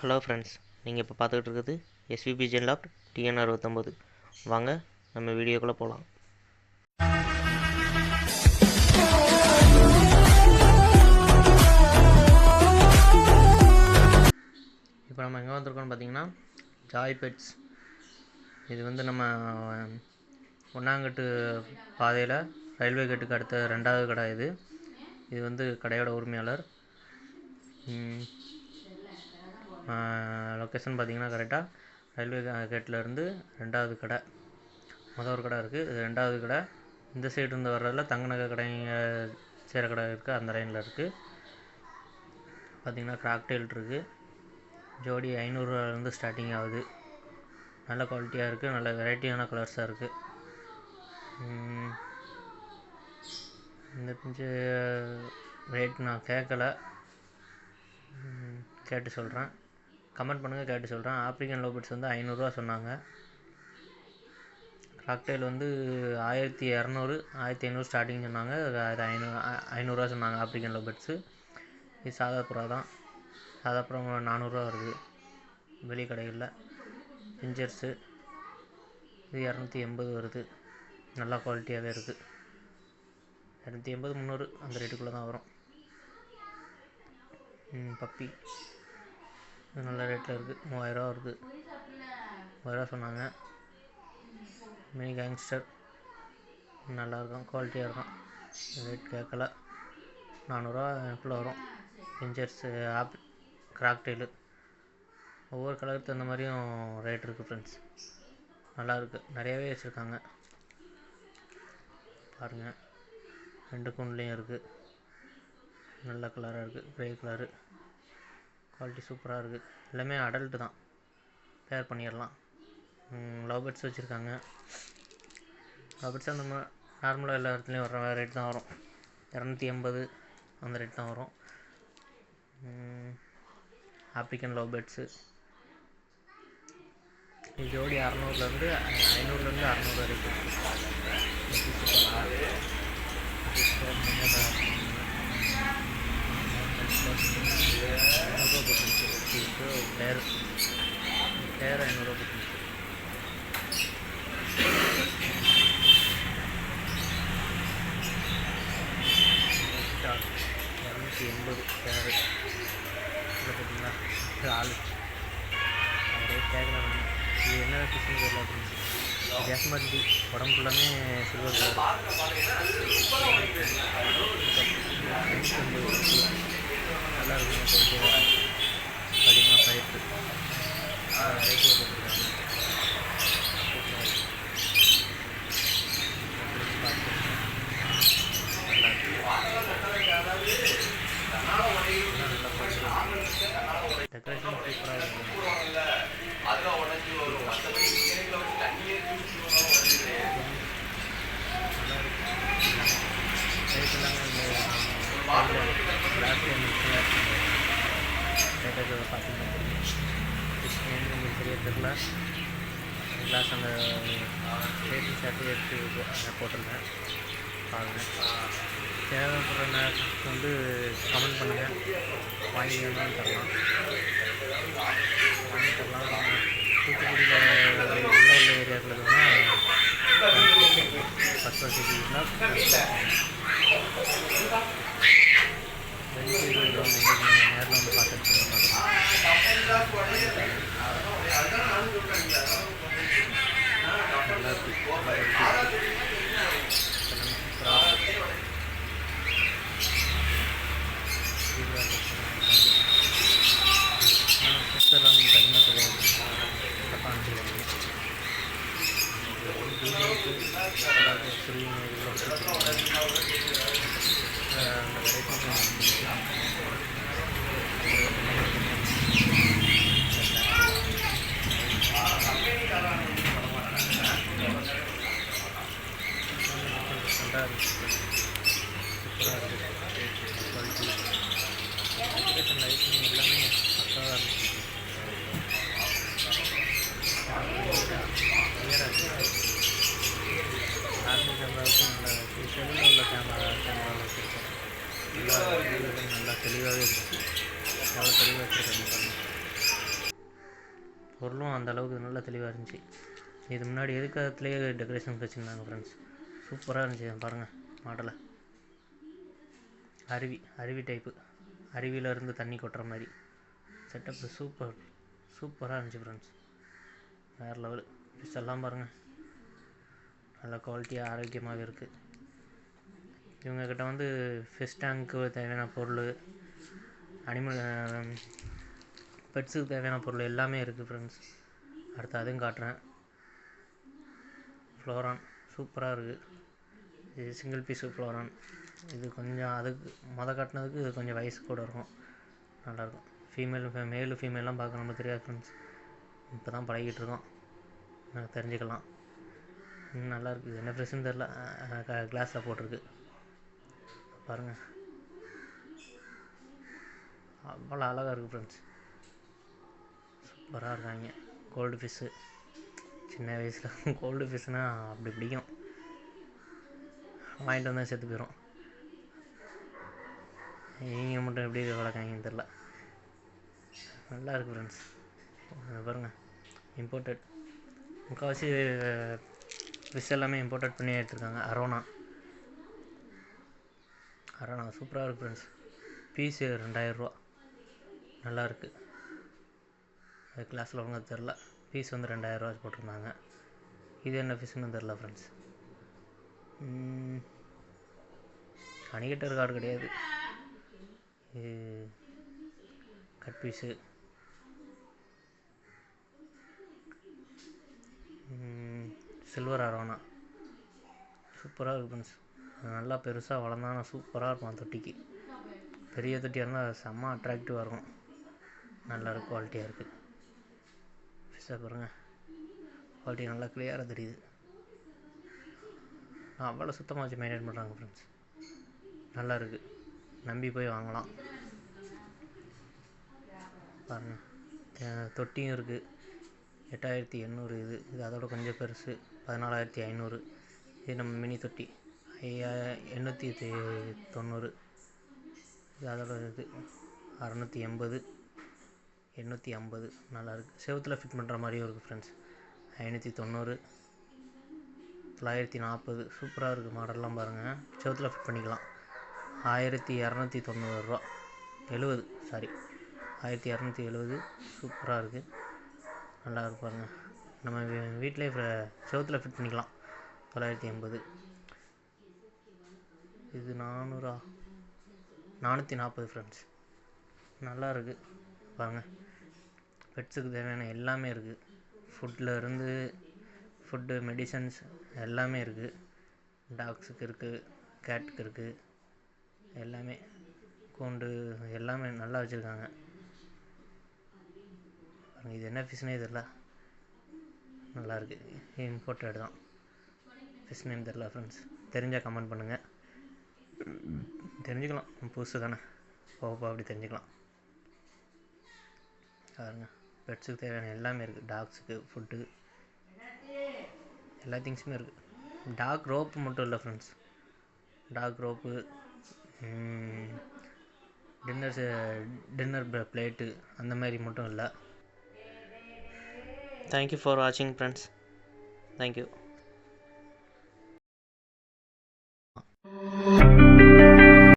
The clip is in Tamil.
ஹலோ ஃப்ரெண்ட்ஸ், நீங்கள் இப்போ பார்த்துக்கிட்டு இருக்குது எஸ்விபி ஜென்லாப்ட் TN69. வாங்க நம்ம வீடியோக்குள்ளே போகலாம். இப்போ நம்ம எங்கே வந்திருக்கோம்னு பார்த்தீங்கன்னா ஜாய் பெட்ஸ். இது வந்து நம்ம ஒன்னாங்கட்டு பாதையில் ரயில்வே கேட்டுக்கு அடுத்த 2வது கடை. இது வந்து கடையோட உரிமையாளர். லொக்கேஷன் பார்த்திங்கன்னா கரெக்டாக ரயில்வே கேட்டில் இருந்து 2வது கடை. ஒரு கடை இருக்குது, இது 2வது கடை. இந்த சைடு இருந்து வர்றதில் தங்க நகை கடைங்க சேர கடை இருக்குது, அந்த லைனில் இருக்குது. பார்த்திங்கன்னா கிராக்டெயில் இருக்குது. ஜோடி 500 ரூபாயிலேருந்து ஸ்டார்டிங் ஆகுது. நல்ல குவாலிட்டியாக இருக்குது, நல்ல வெரைட்டியான கலர்ஸாக இருக்குது. இந்த பிஞ்சு ரேட் நான் கேட்கலை, கேட்டு சொல்கிறேன். கமெண்ட் பண்ணுங்கள், கேட்டு சொல்கிறேன். ஆப்ரிக்கன் லவ் பேர்ட்ஸ் வந்து 500 ரூபா சொன்னாங்க. காக்டெயில் வந்து 1200 1500 ஸ்டார்டிங் சொன்னாங்க. அது 500 ரூபா சொன்னாங்க ஆப்ரிக்கன் லவ் பேர்ட்ஸு. இது சாதா புறா தான். சாதா புறா 400 ரூபா வருது வெளி கடைகளில். பிஞ்சர்ஸு இது 280 வருது. நல்லா குவாலிட்டியாகவே இருக்குது. 280 300 அந்த ரேட்டுக்குள்ளே தான் வரும். பப்பி இது நல்ல ரேட்டில் இருக்குது, 3000 ரூபா வருது. 3000 ரூபா சொன்னாங்க. மினி கேங்ஸ்டர் நல்லாயிருக்கும், குவாலிட்டியாக இருக்கும். ரேட் கேட்கல, 400 ரூபா எனக்குள்ளே வரும். பிஞ்சர்ஸு கிராக்டெயிலு ஒவ்வொரு கலருக்கு தகுந்த மாதிரியும் ரேட் இருக்குது ஃப்ரெண்ட்ஸ். நல்லாயிருக்கு, நிறையாவே வச்சுருக்காங்க பாருங்கள். 2 கூண்டுலேயும் இருக்குது. நல்ல கலராக இருக்குது, க்ரே கலரு. குவாலிட்டி சூப்பராக இருக்குது. எல்லாமே அடல்ட்டு தான், பேர் பண்ணிடலாம். லவ் பேர்ட்ஸ் வச்சுருக்காங்க. லவ் பேர்ட்ஸ் அந்த நார்மலாக எல்லா இடத்துலையும் வர ரேட் தான் வரும். 280 அந்த ரேட் தான் வரும். ஆப்ரிக்கன் லவ் பேர்ட்ஸு இது ஜோடி 600லேருந்து 500லேருந்து 600 வரைக்கும். பேர் 500 ரூபா. 280 பேர் பார்த்தீங்களா. ஆள் அவரே கேட்கலாம். இது என்ன ஃபிஷ்ஷுன்னு தெரியல அப்படின்னு. ஜாஸ்மதி உடம்பு ஃபுல்லாமே சில்வர் கலர். நல்லா இருக்கும். கொஞ்சம் அதிகமாக ஃபைட்டு ரைட்டு போட்டுருக்காங்க. டெக்கரேஷன் சூப்பராக இருக்கும். பார்த்தீங்கன்னா உங்களுக்கு தெரிய தெரியல. கிளாஸ் அந்த ரேட்டிங் ஷர்ட்டு எடுத்து போட்டிருந்தேன் பாருங்கள். தேவைப்படுற நேரத்துக்கு வந்து கமெண்ட் பண்ணுங்கள், வாங்கி வேணாலும் தரலாம். வாங்கி தரலாம். தூத்துக்குடியில் உள்ள ஏரியாவில் இருந்தால் ஃபஸ்ட் வசதினா நேரில் வந்து பார்த்துட்டு புத்தெல்லாம் தனியாக தெரியாது. பொருளும் அந்த அளவுக்கு நல்லா தெளிவாக இருந்துச்சு. இது முன்னாடி எதுக்காகத்துலேயே டெக்கரேஷன் வச்சுருந்தாங்க ஃப்ரெண்ட்ஸ். சூப்பராக இருந்துச்சு பாருங்கள் மாடலை. அருவி டைப்பு, அருவியிலேருந்து தண்ணி கொட்டுற மாதிரி செட்டப்பு சூப்பராக இருந்துச்சு ஃப்ரெண்ட்ஸ். வேறு லெவலு. ஃபிஷ் எல்லாம் பாருங்கள் நல்ல குவாலிட்டியாக ஆரோக்கியமாகவே இருக்குது. இவங்கக்கிட்ட வந்து ஃபிஷ் டேங்க்கு தேவையான பொருள், அனிமல் பெட்ஸுக்கு தேவையான பொருள் எல்லாமே இருக்குது ஃப்ரெண்ட்ஸ். அடுத்து அதுவும் காட்டுறேன். ஃப்ளோரான் சூப்பராக இருக்குது. இது சிங்கிள் பீஸு ஃப்ளோரான். இது கொஞ்சம் அதுக்கு காட்டினதுக்கு இது கொஞ்சம் வயசு கூட இருக்கும், நல்லாயிருக்கும். மேலு ஃபீமேல்லாம் பார்க்க நம்ம தெரியாது ஃப்ரெண்ட்ஸ். இப்போ தான் பழகிட்டு இருக்கோம், தெரிஞ்சுக்கலாம். நல்லாயிருக்கு. இது என்ன ஃப்ரெஷ்ஷுன்னு தெரில, கிளாஸில் போட்டிருக்கு பாருங்கள். அவ்வளோ அழகாக இருக்குது ஃப்ரெண்ட்ஸ். சூப்பராக இருக்காங்க. கோல்டு ஃபிஷ்ஷு சின்ன வயசில் கோல்டு ஃபிஷ்னால் அப்படி பிடிக்கும். வாங்கிட்டு வந்தால் செத்து போயிடும். இவங்க மட்டும் எப்படி வளர்க்காங்கன்னு தெரில. நல்லா இருக்குது ஃப்ரெண்ட்ஸ். பாருங்கள் இம்போர்ட்டட். முக்கால்வாசி ஃபிஷ் எல்லாமே இம்போர்ட்டட் பண்ணி எடுத்துருக்காங்க. அரோனா சூப்பராக இருக்குது ஃப்ரெண்ட்ஸ். பீஸு 2000 ரூபா. நல்லாயிருக்கு. அது கிளாஸில் ஒழுங்காக தெரில. பீஸ் வந்து 2000 ரூபா போட்டிருந்தாங்க. இது என்ன ஃபிஷ்ஷுன்னு தெரில ஃப்ரெண்ட்ஸ். அணிகட்டர் கார்டு கிடையாது, இது கட் பீஸு. சில்வர் அரோனா சூப்பராக இருக்குது ஃப்ரெண்ட்ஸ். நல்லா பெருசாக வளர்ந்தானா சூப்பராக இருக்கும். தொட்டிக்கு பெரிய தொட்டியாக இருந்தால் செம்ம அட்ராக்டிவாக இருக்கும். நல்லா குவாலிட்டியாக இருக்குது. ஃபிஷ்ஷாக பாருங்கள், குவாலிட்டி நல்லா கிளியராக தெரியுது. அவ்வளோ சுத்தமாக வச்சு மெயின்டைன் பண்ணுறாங்க ஃப்ரெண்ட்ஸ். நல்லா இருக்குது, நம்பி போய் வாங்கலாம். பாருங்கள் தொட்டியும் இருக்குது. 8800. இது அதோட கொஞ்சம் பெருசு, 14500. இது நம்ம மினி தொட்டி 890. இது அதோட 680, 850. நல்லாயிருக்கு. செவத்தில் ஃபிட் பண்ணுற மாதிரியும் இருக்குது ஃப்ரெண்ட்ஸ். 590, 940. சூப்பராக இருக்குது. மாடல்லாம் பாருங்கள், செவத்தில் ஃபிட் பண்ணிக்கலாம். 1290 ரூபா. 1270. சூப்பராக இருக்குது, நல்லா இருக்கு பாருங்கள். நம்ம வீட்டிலே செவத்தில் ஃபிட் பண்ணிக்கலாம். 980. இது 440 ஃப்ரெண்ட்ஸ். நல்லா இருக்குது பாருங்கள். பெட்ஸுக்கு தேவையான எல்லாமே இருக்குது. ஃபுட்டு மெடிசன்ஸ் எல்லாமே இருக்குது. டாக்ஸுக்கு இருக்குது, கேட்டுக்கு இருக்குது, எல்லாமே கூண்டு எல்லாமே நல்லா வச்சுருக்காங்க. இது என்ன ஃபிஷ்னே தெரில, நல்லாயிருக்கு. இம்போர்ட்டட் தான். ஃபிஷ் நேம் தெரில ஃப்ரெண்ட்ஸ், தெரிஞ்சால் கமெண்ட் பண்ணுங்கள். தெரிஞ்சுக்கலாம், புதுசு தானே, போக அப்படி தெரிஞ்சுக்கலாம். பாருங்க, பெட்ஸுக்கு தேவையான எல்லாமே இருக்குது. டாக்ஸுக்கு ஃபுட்டு எல்லா திங்ஸுமே இருக்குது. டாக் ரோப்பு மட்டும் இல்லை friends. Dog rope, dinner plate அந்த மாதிரி மட்டும் இல்லை. தேங்க்யூ ஃபார் வாட்சிங் ஃப்ரெண்ட்ஸ். தேங்க்யூ.